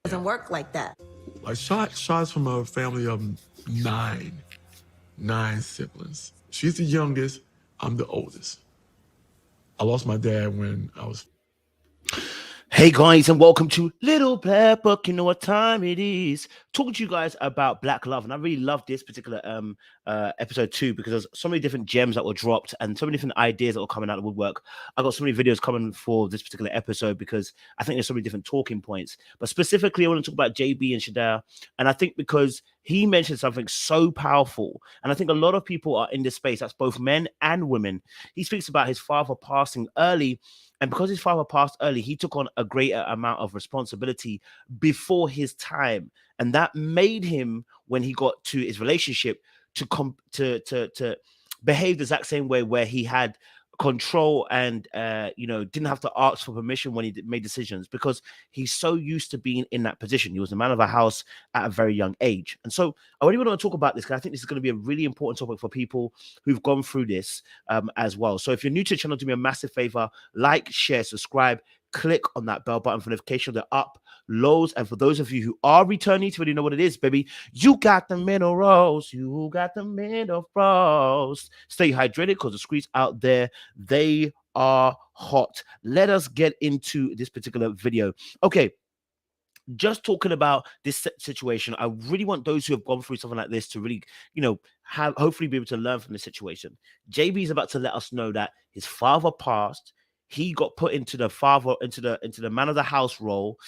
doesn't work like that. Like shots from a family of nine siblings. She's the youngest. I'm the oldest. I lost my dad when I was. Hey guys, and welcome to Little Black Book. You know what time it is. Talking to you guys about Black love, and I really love this particular episode 2 because there's so many different gems that were dropped and so many different ideas that were coming out of the woodwork. I got so many videos coming for this particular episode because I think there's so many different talking points. But specifically, I want to talk about JB and Shadaya, and I think because he mentioned something so powerful, and I think a lot of people are in this space. That's both men and women. He speaks about his father passing early. And because his father passed early, he took on a greater amount of responsibility before his time. And that made him, when he got to his relationship, to behave the exact same way where he had control and didn't have to ask for permission when he made decisions, because he's so used to being in that position. He was the man of a house at a very young age. And so I really want to talk about this because I think this is going to be a really important topic for people who've gone through this as well. So if you're new to the channel, do me a massive favor: like, share, subscribe, click on that bell button for notification of the uploads. And for those of you who are returning to already know what it is, baby, you got the minerals. You got the minerals. Stay hydrated because the streets out there, they are hot. Let us get into this particular video. Okay. Just talking about this situation, I really want those who have gone through something like this to really, have hopefully be able to learn from the situation. JB is about to let us know that his father passed. He got put into the man of the house role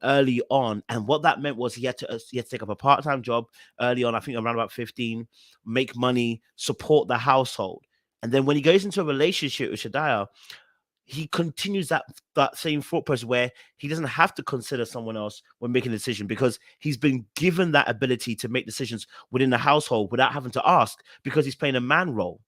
early on, and what that meant was he had to take up a part-time job early on. I think around about 15, make money, support the household, and then when he goes into a relationship with Shadaya, he continues that same thought process where he doesn't have to consider someone else when making a decision, because he's been given that ability to make decisions within the household without having to ask, because he's playing a man role.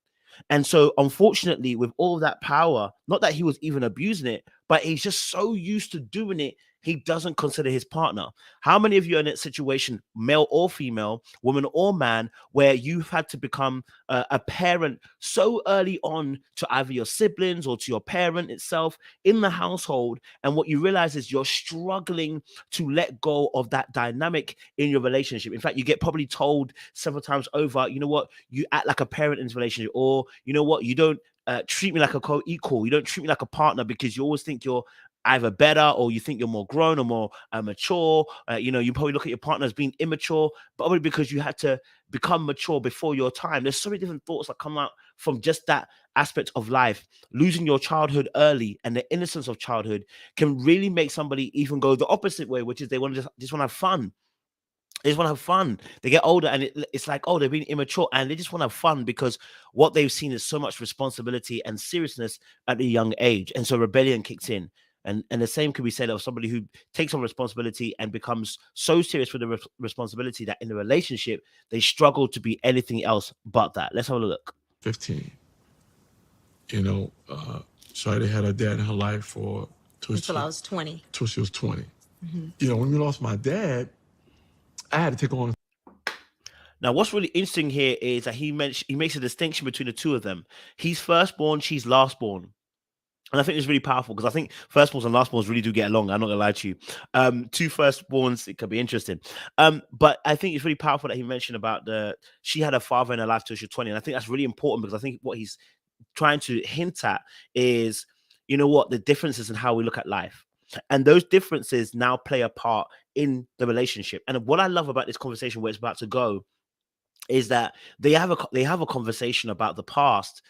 And so, unfortunately, with all that power, not that he was even abusing it, but he's just so used to doing it, he doesn't consider his partner. How many of you are in that situation, male or female, woman or man, where you've had to become a parent so early on to either your siblings or to your parent itself in the household, and what you realize is you're struggling to let go of that dynamic in your relationship? In fact, you get probably told several times over, you know what, you act like a parent in this relationship, or you know what, you don't treat me like a co-equal, you don't treat me like a partner, because you always think you're either better, or you think you're more grown or more mature. You probably look at your partner as being immature, probably because you had to become mature before your time. There's so many different thoughts that come out from just that aspect of life. Losing your childhood early and the innocence of childhood can really make somebody even go the opposite way, which is they want to just want to have fun. They just want to have fun. They get older and it's like, oh, they're being immature, and they just want to have fun because what they've seen is so much responsibility and seriousness at a young age. And so rebellion kicks in. And the same could be said of somebody who takes on responsibility and becomes so serious with the responsibility that in the relationship, they struggle to be anything else but that. Let's have a look. 15. Shadi had her dad in her life until I was 20. Till she was 20. Mm-hmm. When we lost my dad, I had to take on. Now, what's really interesting here is that he makes a distinction between the two of them. He's firstborn, she's lastborn. And I think it's really powerful because I think firstborns and lastborns really do get along. I'm not gonna lie to you. Two firstborns, it could be interesting. But I think it's really powerful that he mentioned about she had a father in her life till she was 20. And I think that's really important because I think what he's trying to hint at is, the differences in how we look at life. And those differences now play a part in the relationship. And what I love about this conversation, where it's about to go, is that they have a conversation about the past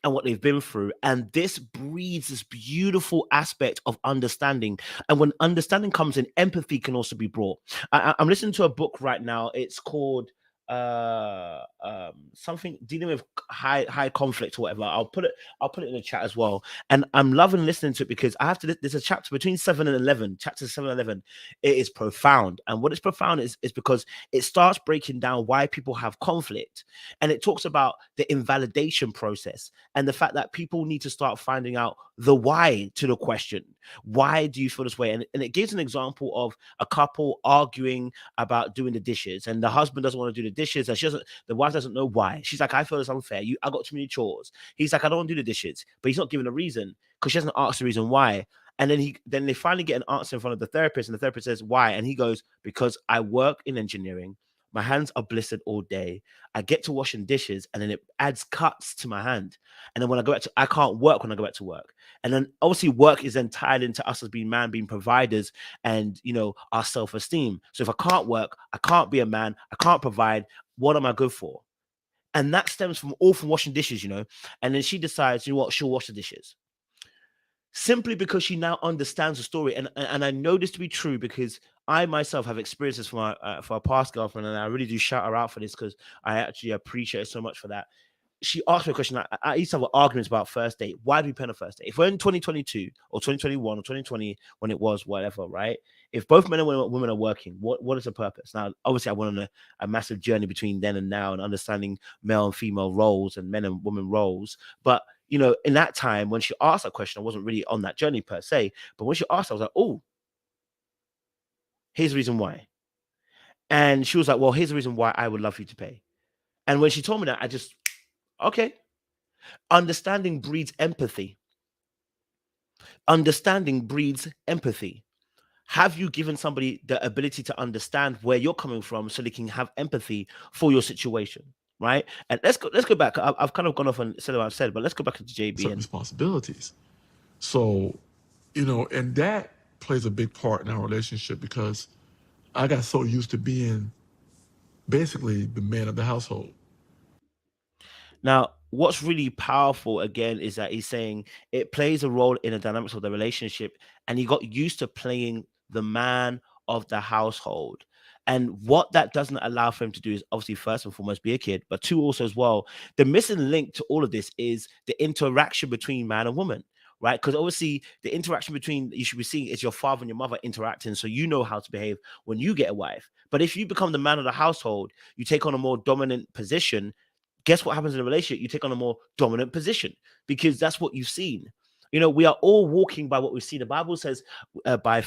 and what they've been through, and this breeds this beautiful aspect of understanding. And when understanding comes in, empathy can also be brought. I'm listening to a book right now. It's called something dealing with high conflict or whatever. I'll put it in the chat as well. And I'm loving listening to it because there's a chapter between 7 and 11, chapters 7 and 11. It is profound. And what is profound is because it starts breaking down why people have conflict. And it talks about the invalidation process and the fact that people need to start finding out the why to the question. Why do you feel this way? And it gives an example of a couple arguing about doing the dishes, and the husband doesn't want to do the dishes, and the wife doesn't know why. She's like, I feel it's unfair. I got too many chores. He's like, I don't want to do the dishes, but he's not giving a reason because she hasn't asked the reason why. And then they finally get an answer in front of the therapist, and the therapist says, why? And he goes, because I work in engineering. My hands are blistered all day. I get to washing dishes, and then it adds cuts to my hand. And then when I go back to, I can't work when I go back to work. And then obviously work is then tied into us as being man, being providers, and our self-esteem. So if I can't work, I can't be a man, I can't provide. What am I good for? And that stems from washing dishes, And then she decides, you know what, she'll wash the dishes. Simply because she now understands the story. And I know this to be true because I myself have experienced this for a past girlfriend, and I really do shout her out for this because I actually appreciate her so much for that. She asked me a question. I used to have arguments about first date. Why do we plan a first date? If we're in 2022 or 2021 or 2020, when it was, whatever, right? If both men and women are working, what is the purpose? Now, obviously, I went on a massive journey between then and now and understanding male and female roles and men and women roles. But, in that time, when she asked that question, I wasn't really on that journey per se. But when she asked, I was like, oh, here's the reason why. And she was like, well, here's the reason why I would love you to pay. And when she told me that, I just, okay. Understanding breeds empathy. Understanding breeds empathy. Have you given somebody the ability to understand where you're coming from so they can have empathy for your situation, right? And let's go back. I've kind of gone off and said what I've said, but let's go back to JB certain and responsibilities. So, and that plays a big part in our relationship because I got so used to being basically the man of the household. Now, what's really powerful again is that he's saying it plays a role in the dynamics of the relationship, and he got used to playing the man of the household. And what that doesn't allow for him to do is obviously first and foremost be a kid, but two, also as well, the missing link to all of this is the interaction between man and woman. Right, because obviously the interaction between you should be seeing is your father and your mother interacting, so you know how to behave when you get a wife. But if you become the man of the household, you take on a more dominant position. Guess what happens in a relationship? You take on a more dominant position because that's what you've seen. We are all walking by what we see. The Bible says, by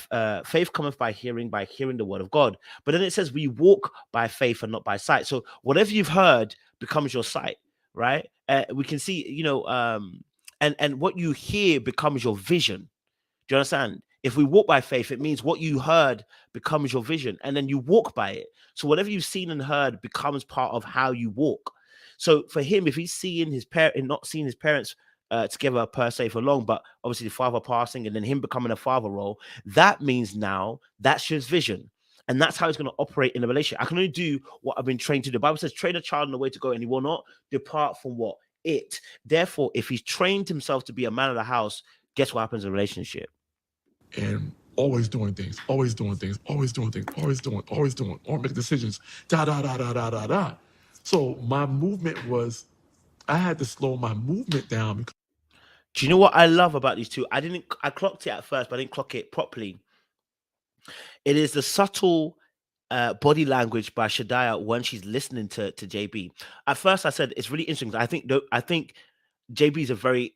faith cometh by hearing the word of God. But then it says we walk by faith and not by sight. So whatever you've heard becomes your sight, right? We can see, and what you hear becomes your vision. Do you understand? If we walk by faith, it means what you heard becomes your vision, and then you walk by it. So whatever you've seen and heard becomes part of how you walk. So for him, if he's seeing his not seeing his parents together per se for long, but obviously the father passing and then him becoming a father role, that means now that's his vision. And that's how he's going to operate in a relationship. I can only do what I've been trained to do. The Bible says, train a child in the way to go, and he will not depart from what? It. Therefore, if he's trained himself to be a man of the house, guess what happens in a relationship? And always doing things, always doing things, always doing things, always doing, or make decisions, da, da, da, da, da, da, da. So my movement was, I had to slow my movement down. Because do you know what I love about these two? I clocked it at first, but I didn't clock it properly. It is the subtle body language by Shadiah when she's listening to JB. At first, I said it's really interesting. I think JB is a very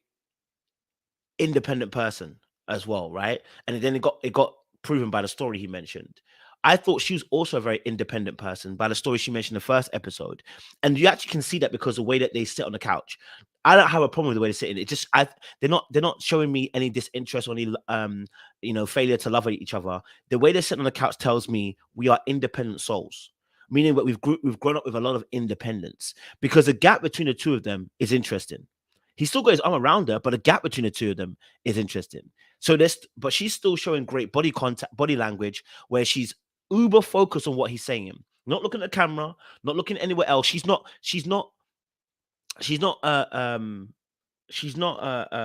independent person as well, right? And then it got proven by the story he mentioned. I thought she was also a very independent person by the story she mentioned in the first episode. And you actually can see that because the way that they sit on the couch. I don't have a problem with the way they sit in it. Just they're not showing me any disinterest or any failure to love each other. The way they sit on the couch tells me we are independent souls, meaning that we've grown up with a lot of independence, because the gap between the two of them is interesting. He still got his arm around her, but the gap between the two of them is interesting. But she's still showing great body contact, body language, where she's uber focused on what he's saying, not looking at the camera, not looking anywhere else. She's not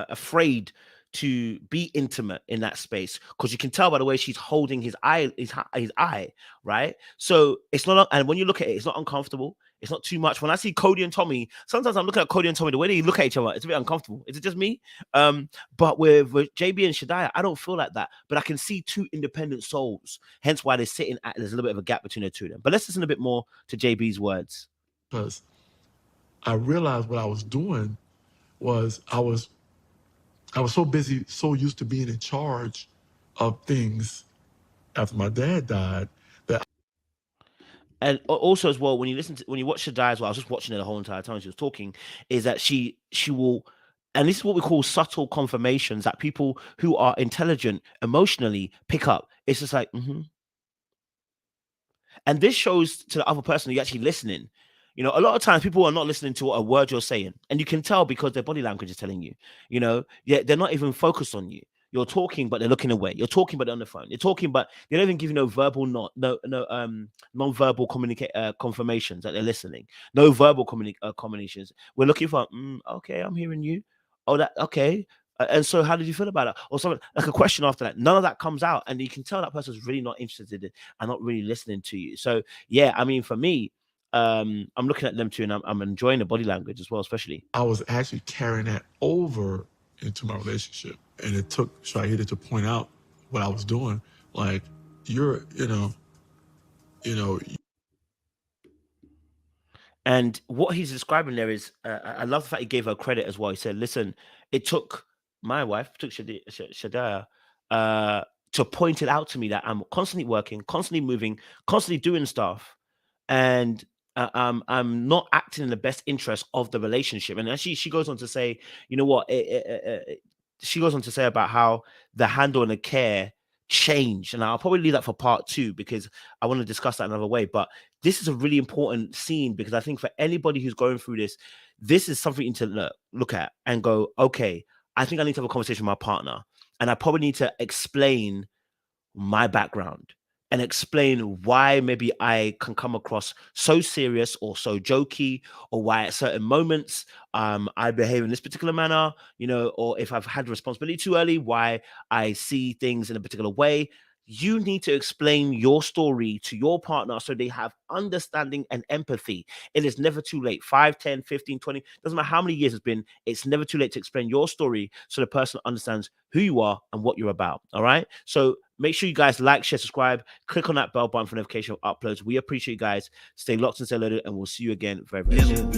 afraid to be intimate in that space, because you can tell by the way she's holding his eye, right? So it's not, and when you look at it, it's not uncomfortable. It's not too much. When I see Cody and Tommy, sometimes I'm looking at Cody and Tommy, the way they look at each other, it's a bit uncomfortable. Is it just me? But with JB and Shadiah, I don't feel like that. But I can see two independent souls. Hence why they're sitting at, there's a little bit of a gap between the two of them. But let's listen a bit more to JB's words. Because I realized what I was doing was I was so busy, so used to being in charge of things after my dad died that. And also as well, when you watch Shadiah as well, I was just watching her the whole entire time she was talking, is that she will And this is what we call subtle confirmations that people who are intelligent emotionally pick up. It's just like, and this shows to the other person you're actually listening. You know, a lot of times people are not listening to a word you're saying, and you can tell because their body language is telling you. You know, yeah, they're not even focused on you. You're talking, but they're looking away. You're talking, but they're on the phone. You're talking, but they don't even give you no verbal, non-verbal confirmations that they're listening. No verbal combinations. We're looking for, okay, I'm hearing you. Oh, that okay. And so, how did you feel about it? Or something like a question after that. None of that comes out, and you can tell that person's really not interested in and not really listening to you. So, yeah, I mean, for me, I'm looking at them too, and I'm enjoying the body language as well, especially. I was actually carrying that over into my relationship, and it took Shahida to point out what I was doing. Like, you know. And what he's describing there is, I love the fact he gave her credit as well. He said, "Listen, it took my wife, took Shadaya, to point it out to me that I'm constantly working, constantly moving, constantly doing stuff, and I'm not acting in the best interest of the relationship." And actually, she goes on to say, you know what? She goes on to say about how the handle and the care changed. And I'll probably leave that for part 2 because I want to discuss that another way. But this is a really important scene because I think for anybody who's going through this, this is something you need to look at and go, okay, I think I need to have a conversation with my partner. And I probably need to explain my background and explain why maybe I can come across so serious or so jokey, or why at certain moments I behave in this particular manner, you know, or if I've had responsibility too early, why I see things in a particular way. You need to explain your story to your partner so they have understanding and empathy. It is never too late. 5, 10, 15, 20, doesn't matter how many years it's been. It's never too late to explain your story so the person understands who you are and what you're about. All right. So make sure you guys like, share, subscribe, click on that bell button for notification of uploads. We appreciate you guys. Stay locked and stay loaded, and we'll see you again very, very soon.